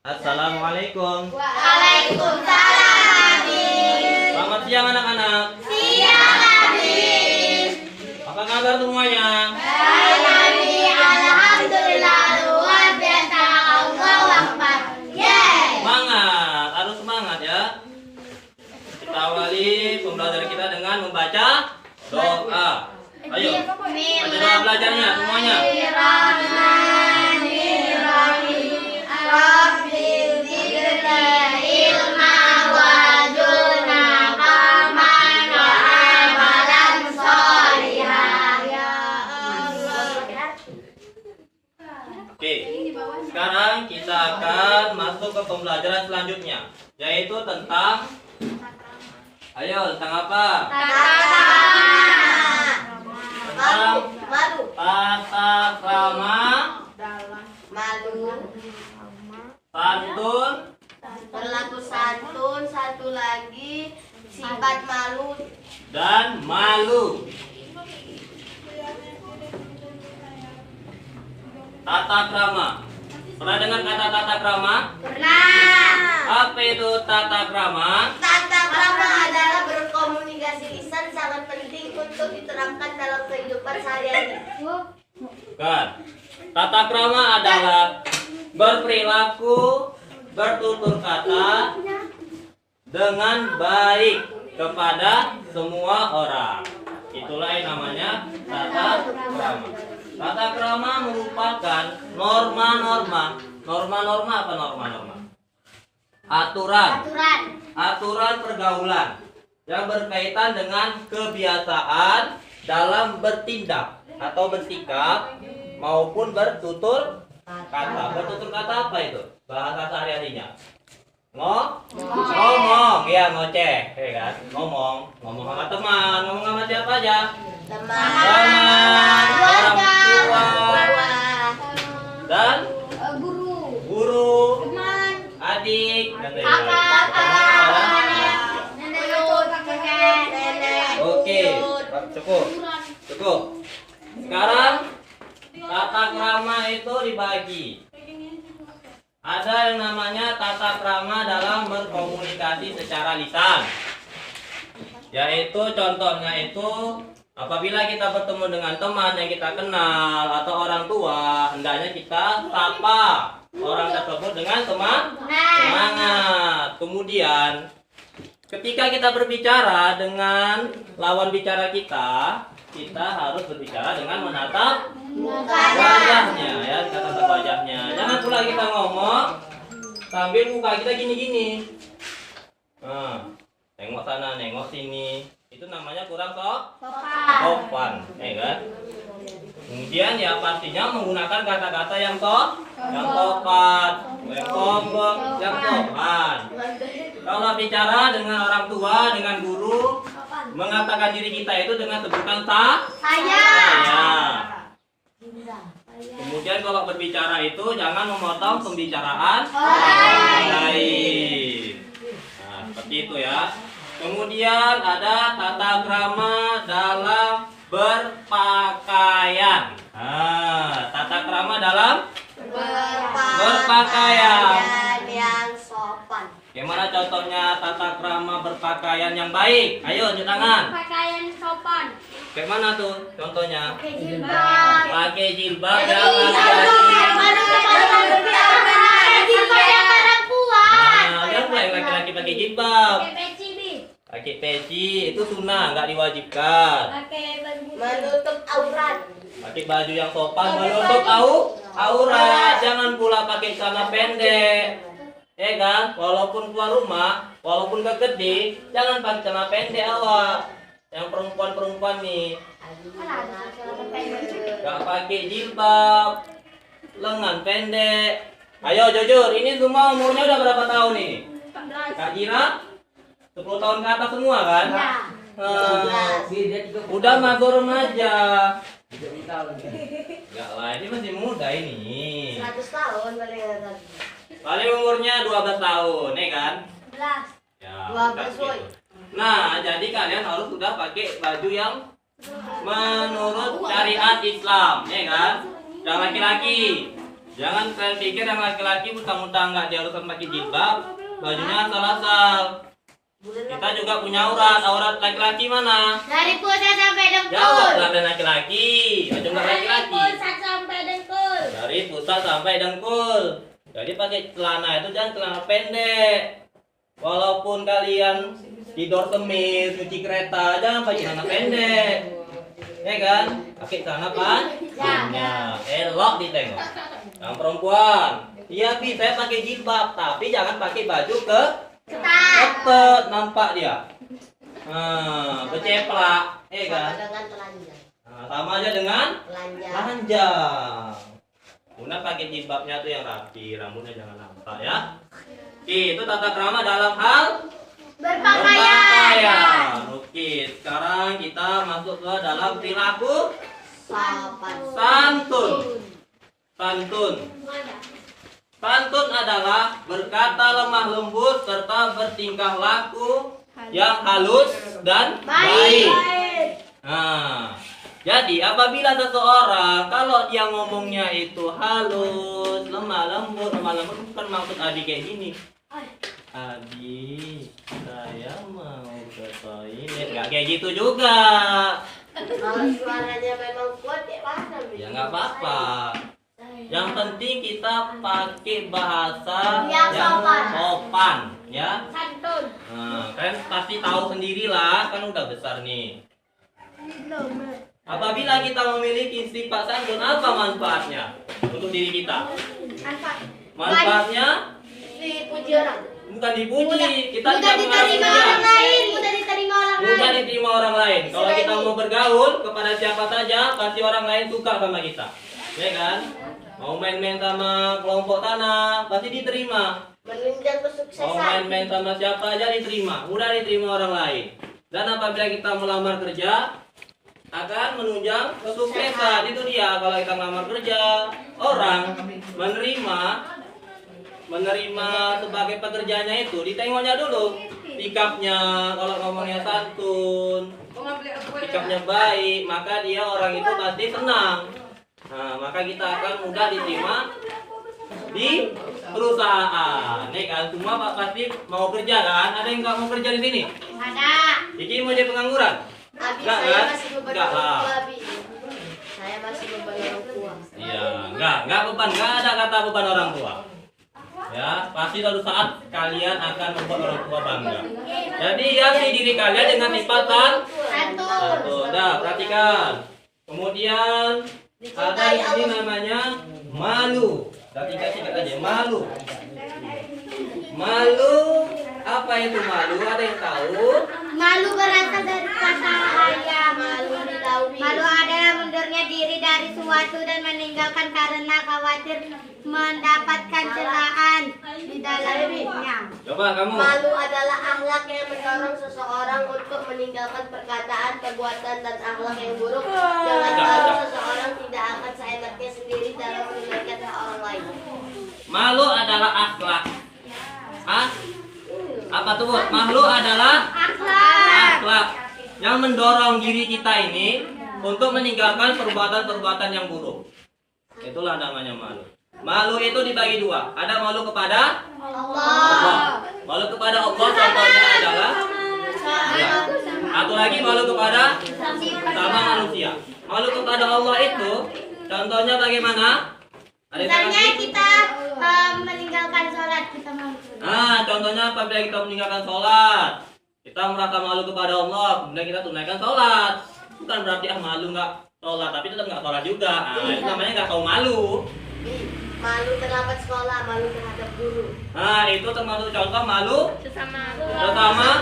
Assalamualaikum. Waalaikumsalam. Selamat siang anak-anak. Siang, Habib. Apa kabar semuanya? Baik, Habib. Alhamdulillah. Luar biasa. Allahu Akbar. Yeay. Semangat, harus semangat ya. Kita awali pembelajaran kita dengan membaca doa. Ayo, baca doa belajarnya semuanya. Oke, sekarang kita akan masuk ke pembelajaran selanjutnya, yaitu tentang, ayo, tentang apa? Tentang tata krama, santun, Berlaku santun, satu lagi sifat malu. dan malu. Tata krama. Pernah dengar kata tata krama? Pernah. Apa itu tata krama? Tata krama adalah berkomunikasi lisan sangat penting untuk diterapkan dalam kehidupan sehari-hari. Kan. Tata krama adalah berperilaku, bertutur kata dengan baik kepada semua orang. Itulah yang namanya tata krama. Tata krama merupakan norma-norma. Norma-norma apa norma-norma? Aturan pergaulan yang berkaitan dengan kebiasaan dalam bertindak atau bersikap maupun bertutur kata. Bertutur kata apa itu? Bahasa sehari-harinya. Ngomong, ya ngoceh, ya kan? Ngomong sama teman, ngomong sama siapa aja? Teman, orang tua, dan guru, adik, dan Oke, cukup. Sekarang tata krama itu dibagi. Ada yang namanya tata krama dalam berkomunikasi secara lisan. Yaitu contohnya itu apabila kita bertemu dengan teman yang kita kenal atau orang tua, hendaknya kita sapa orang tersebut dengan semangat. Kemudian ketika kita berbicara dengan lawan bicara kita harus berbicara dengan menatap wajahnya, ya, kita tatap wajahnya. Jangan pula kita ngomong sambil muka kita gini-gini. Nah, tengok sana, nengok sini. Itu namanya kurang sopan, ya kan? Kemudian ya pastinya menggunakan kata-kata yang sopan, yang sopan. Kalau bicara dengan orang tua, dengan guru, mengatakan diri kita itu dengan sebutan saya. Kemudian kalau berbicara itu jangan memotong pembicaraan orang lain. Nah, seperti itu ya. Kemudian ada tata krama dalam berpakaian. Tata krama dalam berpakaian yang sopan. Gimana contohnya tata krama berpakaian yang baik? Ayo, tunjuk tangan. Pakaian sopan. Kayak mana tuh contohnya? Pakai jilbab. Pakai jilbab yang laki-laki pakai jilbab. Pakai peci itu sunnah, nggak diwajibkan. Menutup aurat. Pakai baju yang sopan menutup aurat. Jangan pula pakai celana pendek. Ya kan? Walaupun keluar rumah, walaupun kegede, jangan pakai celana pendek awak. Yang perempuan-perempuan nih, nggak pakai jilbab, lengan pendek. Ayo jujur, ini semua umurnya udah berapa tahun ini? Kak Jira? 10 tahun ke atas semua kan? Udah masuk remaja. Enggak lah, ini masih muda ini. 100 tahun paling ada. Paling umurnya 12 tahun, ya kan? 11. Ya, 12 gitu. Nah, jadi kalian harus sudah pakai baju yang menurut syariat Islam, ya kan? Dan laki-laki Jangan kalian pikir yang laki-laki mentang-mentang nggak diharuskan pakai jilbab, bajunya asal-asal. Kita juga punya aurat. Aurat laki-laki mana? Dari pusat sampai dengkul. Jawablah dari laki-laki. Jumlah Dari laki-laki. pusat sampai dengkul. Dari pusat sampai dengkul. Jadi pakai celana itu jangan celana pendek. Walaupun kalian tidur semis, cuci kereta, jangan pakai celana pendek. Ya kan? Pakai celana panjang. Elok ditengok. Yang perempuan, iya bi saya pakai jilbab, tapi jangan pakai baju ketat, nampak dia. Keceplak, kan? Dengan telanjang. Sama aja dengan Telanjang. panjang. Guna pakai jilbabnya tuh yang rapi, rambutnya jangan nampak ya. Itu tata krama dalam hal berpakaian. Oke, sekarang kita masuk ke dalam perilaku santun. Santun adalah berkata lemah lembut serta bertingkah laku yang halus dan baik. Nah, jadi apabila seseorang kalau dia ngomongnya itu halus, lemah lembut bukan maksud Adi kayak gini. Adi, saya mau ke toilet. Nggak kayak gitu juga. Kalau suaranya memang kuat ya paham. Ya nggak apa-apa. Yang penting kita pakai bahasa Yang sopan, ya. Santun. Nah, kalian pasti tahu sendirilah, kan udah besar nih. Apabila kita memiliki sifat santun, apa manfaatnya untuk diri kita? Manfaatnya Dipuji orang. bukan dipuji, kita Mudah tidak diterima orang lain. Mudah diterima orang lain. mudah diterima orang lain. Kalau kita mau bergaul kepada siapa saja, pasti orang lain suka sama kita, ya kan? Mau main-main sama kelompok tanah, pasti diterima. Menunjang Mau kesuksesan. main-main sama siapa aja diterima, mudah diterima orang lain. Dan apabila kita melamar kerja, akan menunjang kesuksesan. Itu dia, kalau kita melamar kerja, orang menerima sebagai pekerjaannya itu ditengoknya dulu, sikapnya. Kalau ngomongnya santun, sikapnya baik, maka dia orang itu pasti senang. Nah, maka kita akan mudah diterima di perusahaan. Nih kan, semua Pak pasti mau kerja kan? Ada yang nggak mau kerja di sini? Ada. Iki mau jadi pengangguran? Abi, Enggak, saya kan? masih beban Enggak orang lah. tua, Abi. Saya masih beban orang tua. Iya, enggak beban, enggak ada kata beban orang tua. Ya, pasti suatu saat kalian akan membuat orang tua bangga. Jadi hiasi diri kalian dengan sifat santun. Dah, perhatikan. Kemudian ada di sini namanya malu. Kita singkat aja, malu. Malu, apa itu malu? Ada yang tahu? Malu berasal dari kata ayah. Malu adalah mundurnya diri dari suatu dan meninggalkan karena khawatir mendapatkan celaan di dalamnya. Coba kamu. Malu adalah akhlak yang mendorong seseorang untuk meninggalkan perkataan, perbuatan, dan akhlak yang buruk. Dengan malu seseorang tidak akan seenaknya sendiri dalam menunaikan hak orang lain. Malu adalah akhlak. Apa tuh? Malu adalah akhlak yang mendorong diri kita ini untuk meninggalkan perbuatan-perbuatan yang buruk. Itulah namanya malu. Malu itu dibagi dua. Ada malu kepada Allah. Malu kepada Allah contohnya adalah ya. Atau lagi malu kepada sama manusia. Malu kepada Allah itu contohnya bagaimana? Ada yang Misalnya tahu? kita meninggalkan sholat, kita malu. Contohnya apabila kita meninggalkan sholat, kita merasa malu kepada Allah, kemudian kita tunaikan sholat. Bukan berarti malu nggak sholat, tapi tetap nggak sholat juga. Itu namanya nggak tahu malu. Malu terlambat sekolah, malu terhadap guru. Itu termasuk contoh malu Sesama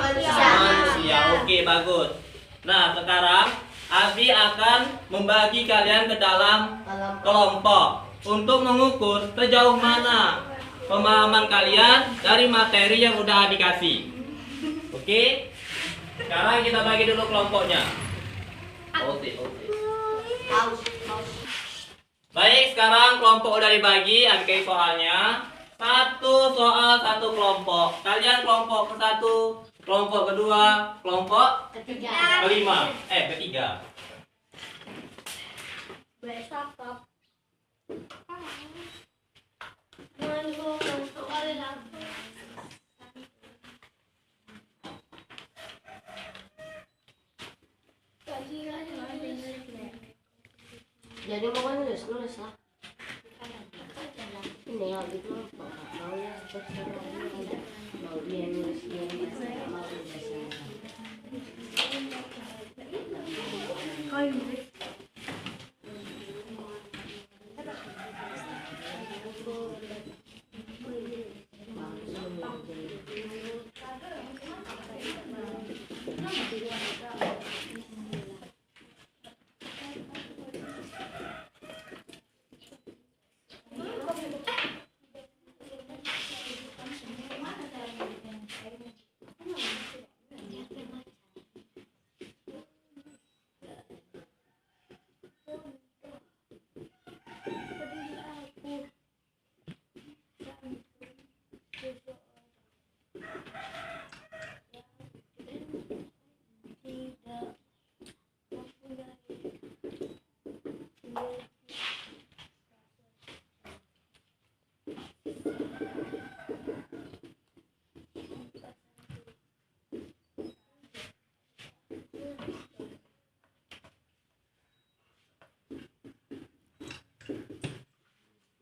manusia. Oke, bagus. Nah, sekarang Abi akan membagi kalian ke dalam kelompok untuk mengukur sejauh mana pemahaman kalian dari materi yang udah dikasih. Oke? Sekarang kita bagi dulu kelompoknya. Oke. Baik, sekarang kelompok udah dibagi, Abi soalnya. Satu soal satu kelompok. Kalian kelompok ke satu, kelompok kedua, kelompok kelima. Ketiga. Jadi mau nulis lah. Ini ya gitu mau ya mau dia nulis dia mau bahasa.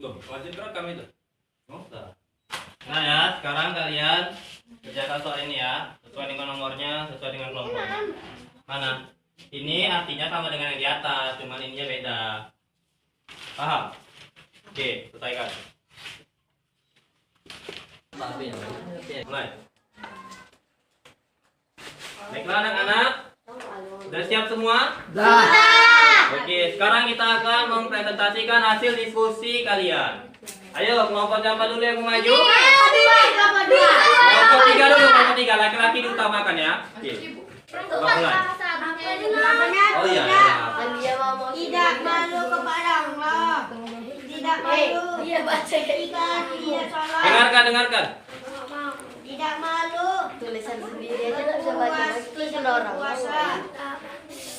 Loh, wajib rekam itu. Nah ya, sekarang kalian kerjakan soal ini ya, sesuai dengan nomornya, sesuai dengan kelompoknya. Mana? Ini artinya sama dengan yang di atas, cuman ininya beda. Paham? Oke, selesaikan. Mulai. Baiklah anak-anak, sudah siap semua? Oke, sekarang kita akan mempresentasikan hasil diskusi kalian. Ayo, kelompok siapa dulu yang mau maju? Kelompok 3 dulu, kelompok 3. Laki-laki diutamakan ya. Oke. Mulai. Oh iya, iya. Tidak malu kepada Allah. Tidak malu. Iya baca Dengarkan, dengarkan. Tidak malu. tulisan sendiri aja nggak bisa baca tulisan orang.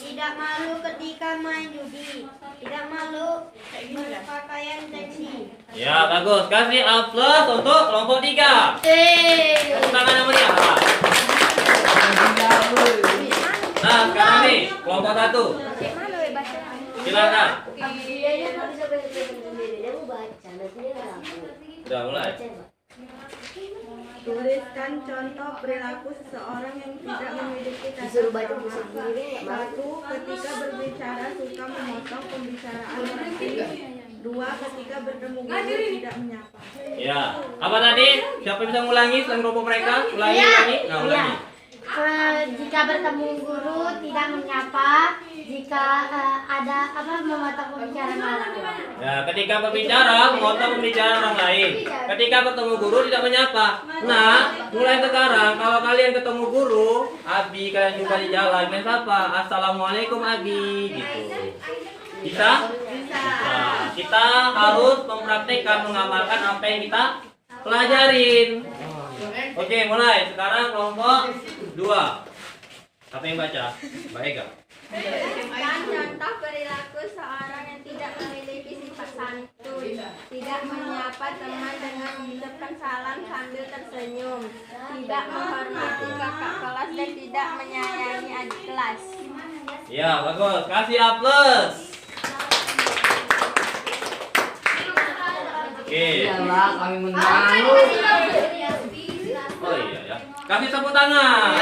Tidak malu ketika main judi. Tidak malu berpakaian seksi. Ya, bagus. Kasih aplaus untuk kelompok 3. Tepuk tangan yang meriah. Nah, sekarang nih, kelompok 1. Silakan. Dia nggak bisa baca tulisan sendiri, dia mau baca nanti dia nggak laku. Sudah mulai. Tuliskan contoh perilaku seseorang yang tidak memiliki Disuruh tata baca krama. tulisan sendiri nggak mau. 1. Ketika berbicara suka memotong pembicaraan orang lain. 2. Ketika bertemu guru tidak menyapa. Ya. Apa tadi? Siapa yang bisa ngulangi selain kelompok mereka? Ulangi, ulangi. Nah, ulangi. Jika bertemu guru tidak menyapa. Jika ada memotong pembicaraan orang lain. Ya, ketika berbicara, memotong pembicaraan orang lain. Ketika bertemu guru tidak menyapa. Nah, mulai sekarang kalau kalian ketemu guru, Abi, kalian jumpa di jalan, kalian sapa, Assalamualaikum Abi, gitu. Bisa? Bisa. Kita harus mempraktikkan, mengamalkan apa yang kita pelajarin. Oke, mulai. Sekarang kelompok 2. Apa yang baca? Mbak Ega. Tuliskan contoh perilaku seorang yang tidak memiliki sifat santun, tidak menyapa teman dengan mengucapkan salam sambil tersenyum, tidak menghormati kakak kelas dan tidak menyayangi adik kelas. Ya, bagus. Kasih aplaus. Oke. Iyalah kami menang. Oh iya ya. Kasih tepuk tangan.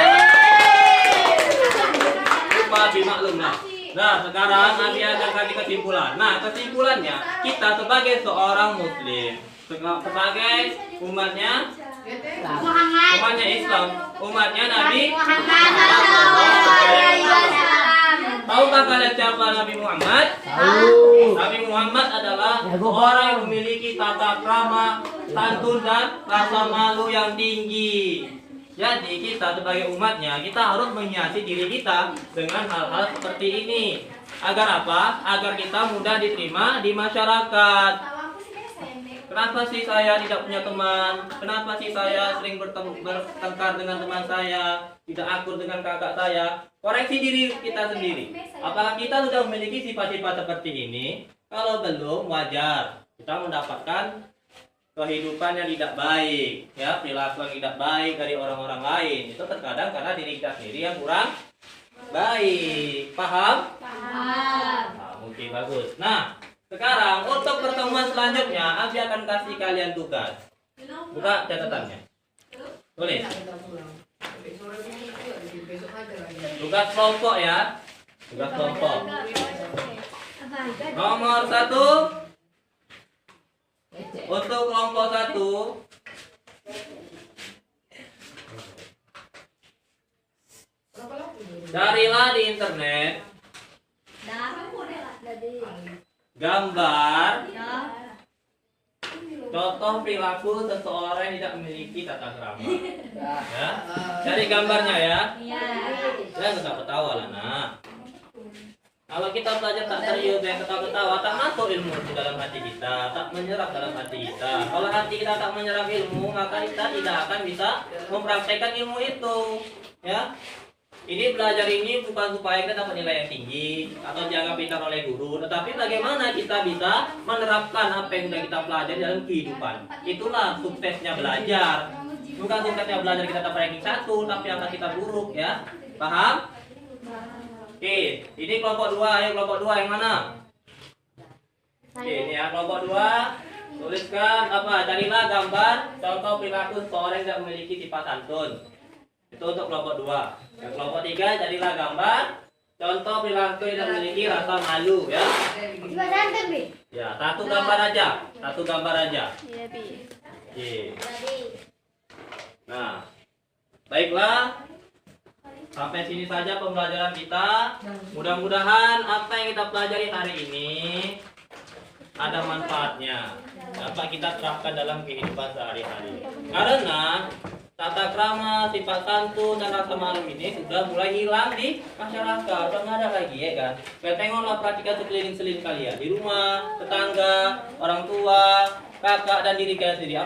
Lupa Abi maklum lah. Nah, sekarang Abi akan kasih kesimpulan. Nah, kesimpulannya kita sebagai seorang muslim, sebagai umatnya Muhammad. umatnya Islam, umatnya Nabi Muhammad. Tahukah kalian siapa Nabi Muhammad? Nabi Muhammad adalah orang yang memiliki tata krama, santun dan rasa malu yang tinggi. Jadi kita sebagai umatnya, kita harus menghiasi diri kita dengan hal-hal seperti ini. Agar apa? Agar kita mudah diterima di masyarakat. Kenapa sih saya tidak punya teman? Kenapa sih saya sering bertengkar dengan teman saya? Tidak akur dengan kakak saya? Koreksi diri kita sendiri. Apakah kita sudah memiliki sifat-sifat seperti ini? Kalau belum, wajar. Kita mendapatkan kehidupan yang tidak baik, ya, perilaku yang tidak baik dari orang-orang lain. Itu terkadang karena diri kita sendiri yang kurang baik. Paham? Paham. Nah, mungkin Oke, bagus. Nah, sekarang untuk pertemuan selanjutnya, Abi akan kasih kalian tugas. Buka catatannya. Tulis. Tugas kelompok ya. Tugas kelompok. Nomor 1. Untuk kelompok 1. Carilah di internet gambar contoh perilaku seseorang yang tidak memiliki tata krama. Ya, cari gambarnya ya. Jangan ketawa-ketawa lah, nak. Kalau kita belajar tak serius yang ketawa-ketawa, tak masuk ilmu di dalam hati kita, tak menyerap dalam hati kita. Kalau hati kita tak menyerap ilmu, maka kita tidak akan bisa mempraktekkan ilmu itu. Ya, ini belajar ini bukan supaya kita dapat nilai yang tinggi atau dianggap pintar oleh guru, tetapi bagaimana kita bisa menerapkan apa yang sudah kita pelajari dalam kehidupan. Itulah suksesnya belajar. Bukan suksesnya belajar kita dapat ranking 1, tapi angka kita buruk ya. Paham? Oke, ini kelompok 2. Ayo kelompok 2 yang mana? Oke, ini ya kelompok 2. Tuliskan apa? Carilah gambar contoh perilaku seseorang yang tidak memiliki sifat santun. Itu untuk kelompok 2. Yang kelompok 3, carilah gambar contoh perilaku yang tidak memiliki rasa malu ya. Sifat santun, Bi. Ya, satu gambar aja. Satu gambar aja. Iya, Bi. Oke. Nah, baiklah. Sampai sini saja pembelajaran kita. Mudah-mudahan apa yang kita pelajari hari ini ada manfaatnya, dapat kita terapkan dalam kehidupan sehari-hari. Karena tata krama, sifat santun, dan rasa malu ini sudah mulai hilang di masyarakat. Sudah nggak ada lagi ya kan. Tengoklah, perhatikan sekeliling kalian di rumah, tetangga, orang tua, kakak, dan diri kalian sendiri.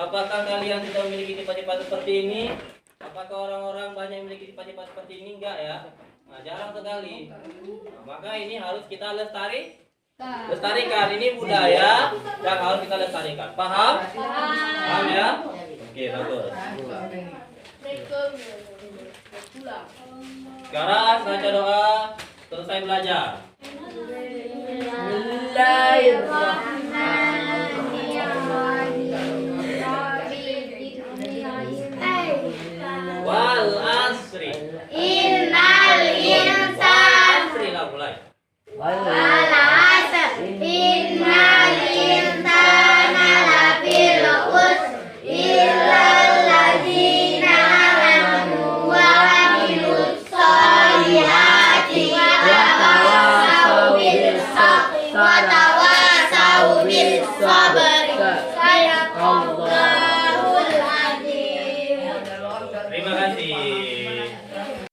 Apakah kalian sudah memiliki sifat-sifat seperti ini? Apakah orang-orang banyak memiliki sifat-sifat seperti ini? Enggak ya. Nah, jarang sekali. Nah, maka ini harus kita lestarikan. Ini budaya yang harus kita lestarikan. Paham? Paham ya? Oke, bagus. Sekarang baca doa selesai belajar. Wal asri. Innal insan Asri lah mulai. Wal